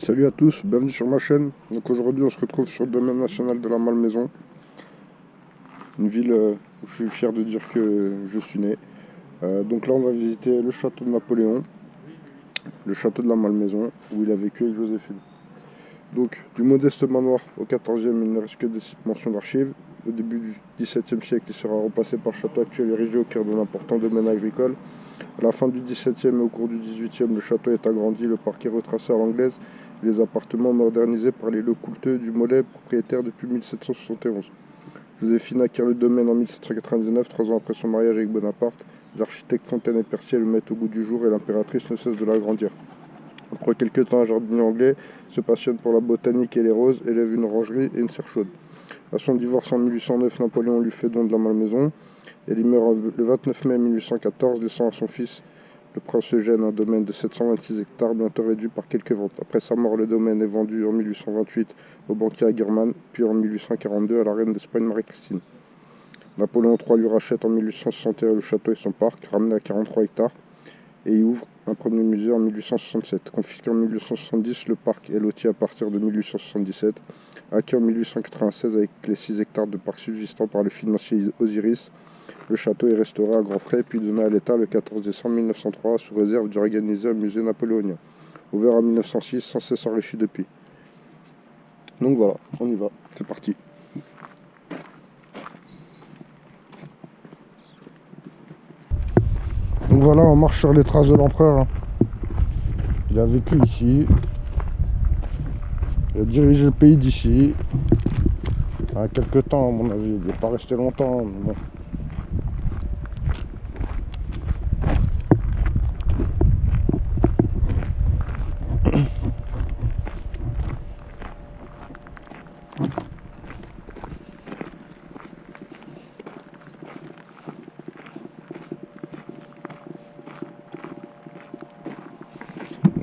Salut à tous, bienvenue sur ma chaîne. Donc aujourd'hui on se retrouve sur le domaine national de la Malmaison, une ville où je suis fier de dire que je suis né. Donc là on va visiter le château de Napoléon, le château de la Malmaison, où il a vécu avec Joséphine. Donc du modeste manoir au 14e, il ne reste que des mentions d'archives. Au début du XVIIe siècle, il sera remplacé par le château actuel érigé au cœur d'un important domaine agricole. À la fin du XVIIe et au cours du XVIIIe, le château est agrandi, le parquet retracé à l'anglaise, et les appartements modernisés par les Lecoulteux du Molay, propriétaires depuis 1771. Joséphine acquiert le domaine en 1799, 3 ans après son mariage avec Bonaparte. Les architectes Fontaine et Percier le mettent au goût du jour et l'impératrice ne cesse de l'agrandir. Après quelques temps, un jardinier anglais se passionne pour la botanique et les roses, élève une orangerie et une serre chaude. À son divorce en 1809, Napoléon lui fait don de la Malmaison. Et il meurt le 29 mai 1814, laissant à son fils, le prince Eugène, un domaine de 726 hectares, bientôt réduit par quelques ventes. Après sa mort, le domaine est vendu en 1828 au banquier Aguirman, puis en 1842 à la reine d'Espagne Marie-Christine. Napoléon III lui rachète en 1861 le château et son parc, ramené à 43 hectares, et y ouvre un premier musée en 1867. Confisqué en 1870, le parc est loti à partir de 1877, acquis en 1896 avec les 6 hectares de parc subsistant par le financier Osiris. Le château est restauré à grands frais puis donné à l'État le 14 décembre 1903 sous réserve d'organiser un musée napoléonien. Ouvert en 1906, sans cesse enrichi depuis. Donc voilà, on y va, c'est parti. Donc voilà, on marche sur les traces de l'empereur. Il a vécu ici. Il a dirigé le pays d'ici. Il y a quelques temps, à mon avis. Il n'est pas resté longtemps, mais bon.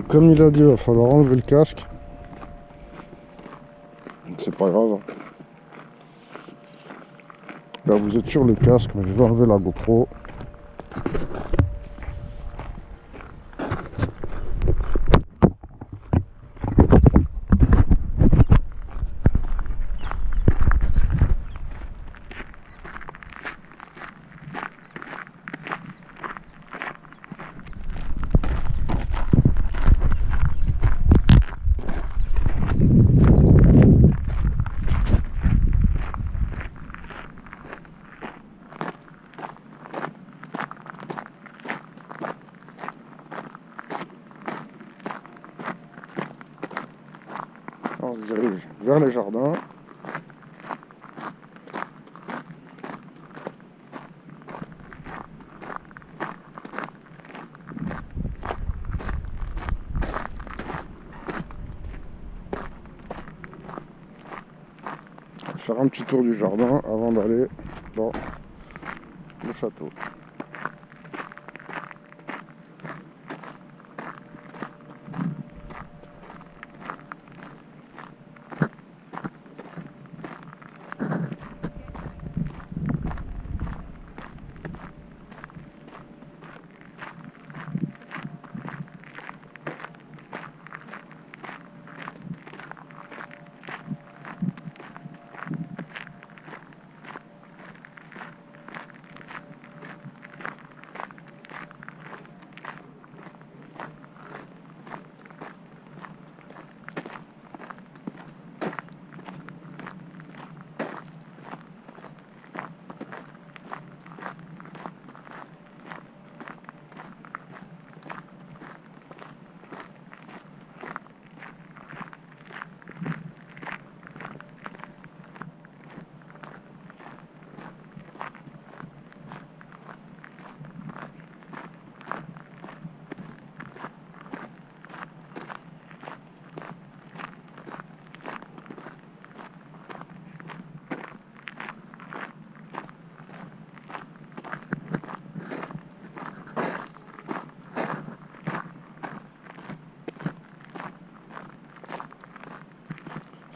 Comme il a dit, il va falloir enlever le casque. C'est pas grave. Là, vous êtes sur le casque, mais je vais enlever la GoPro. On se dirige vers les jardins. Faire un petit tour du jardin avant d'aller dans le château.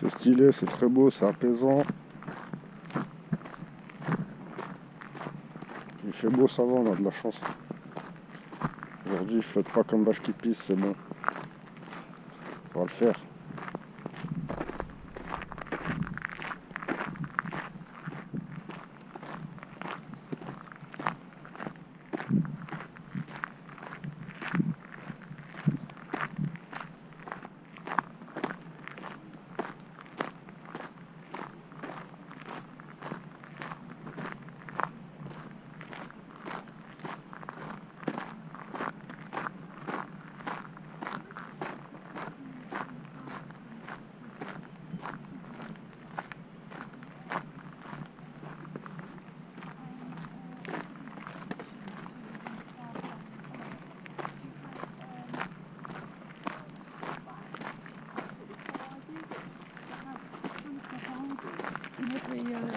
C'est stylé, c'est très beau, c'est apaisant. Il fait beau, ça va, on a de la chance. Aujourd'hui, il flotte pas comme vache qui pisse, c'est bon. On va le faire.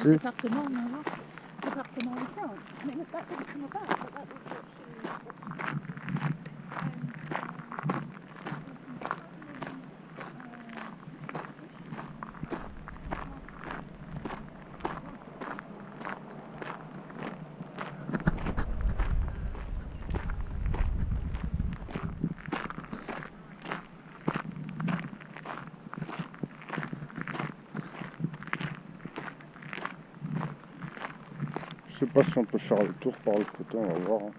aussi. Département, non, département 15. Mais that didn't come about, but that was actually Je sais pas si on peut faire le tour par le côté, on va voir. Hein.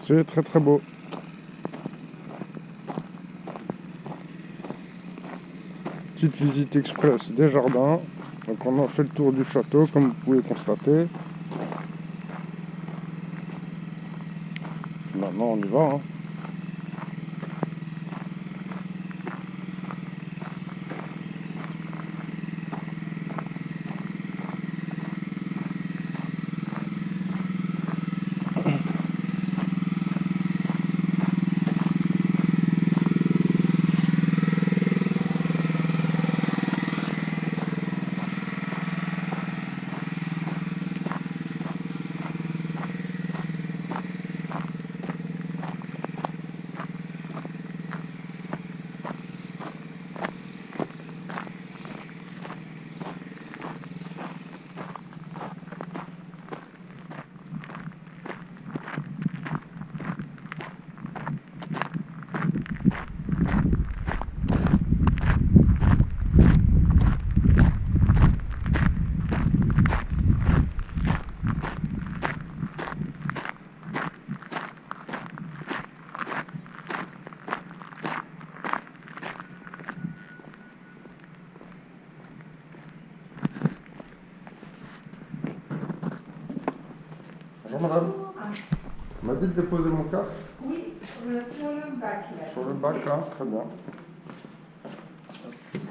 C'est très très beau. Petite visite express des jardins. Donc on a fait le tour du château comme vous pouvez constater. Maintenant on y va. Hein. dit de déposer mon casque. Oui, sur le bac là. Sur le bac, là, très bien.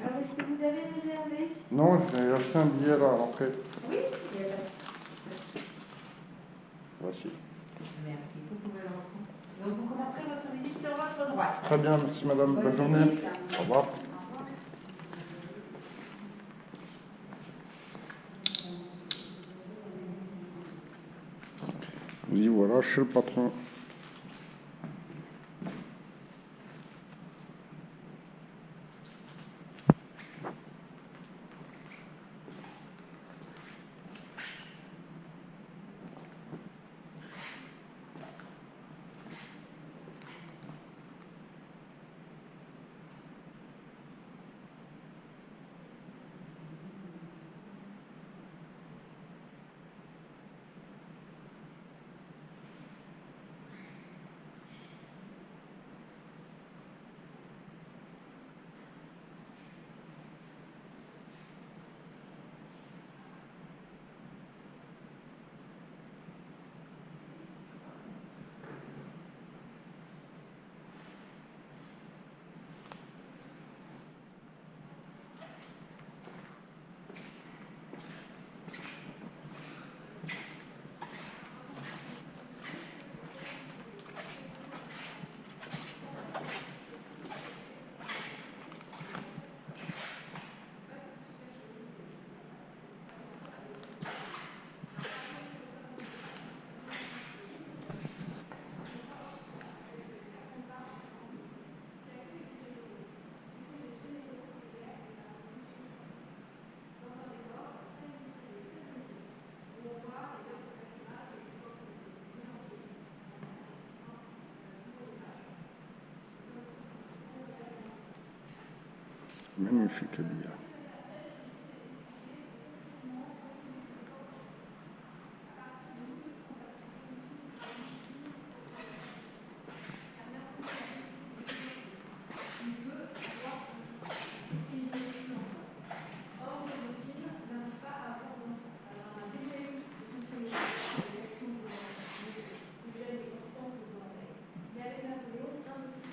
Alors, est-ce que vous avez réservé? Non, j'ai acheté un billet là à l'entrée. Oui, il y a pas- Voici. Merci, vous pouvez le reprendre. Donc, vous commencerez votre visite sur votre droite. Très bien, merci madame. Bonne journée. visite. Au revoir. Au revoir. Nous y voilà chez le patron. Magnifique habillage.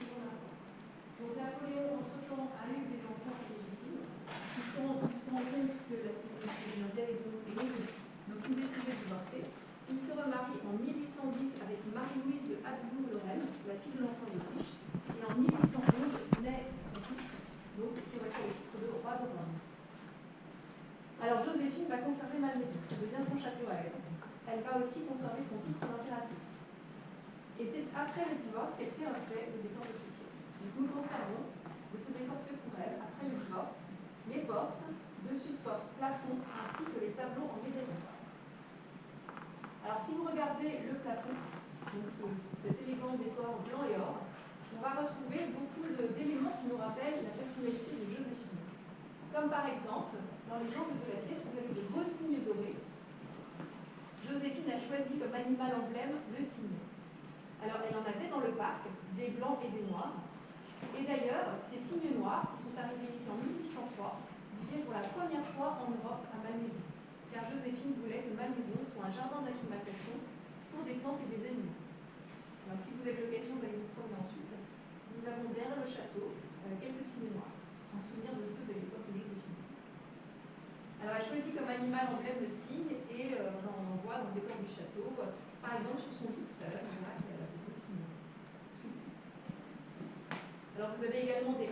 Donc Napoléon, entre-temps, a eu des enfants illégitimes qui se rend compte que la stérilité mondiale est donc pénible, donc il décide de divorcer. Il se remarie en 1810 avec Marie-Louise de Habsbourg-Lorraine, la fille de l'empereur d'Autriche, et en 1811 naît son fils, donc qui reçoit le titre de roi de Rome. Alors Joséphine va conserver Malmaison, ça devient son château à elle. Elle va aussi conserver son titre d'impératrice. Et c'est après le divorce qu'elle fait un fait au décor de ses pièces. Donc nous conservons de ce décor fait pour elle, après le divorce, les portes, dessus de porte, plafond, ainsi que les tableaux en médaillon. Alors si vous regardez le plafond, donc cet élégant décor blanc et or, on va retrouver beaucoup d'éléments qui nous rappellent la personnalité de Joséphine. Comme par exemple, dans les angles de la pièce, vous avez de beaux signes dorés. Joséphine a choisi comme animal emblème le cygne. Alors, elle en avait dans le parc, des blancs et des noirs. Et d'ailleurs, ces cygnes noirs, qui sont arrivés ici en 1803, vivaient pour la première fois en Europe à Malmaison. Car Joséphine voulait que Malmaison soit un jardin d'acclimatation pour des plantes et des animaux. Alors, si vous avez l'occasion d'aller vous promener ensuite, nous avons derrière le château quelques cygnes noirs, en souvenir de ceux de l'époque de Joséphine. Alors, elle choisit comme animal emblème le cygne, et on en voit dans le décor du château, par exemple sur son lit, on verra qu'il y a beaucoup de cygne. Alors, vous avez également des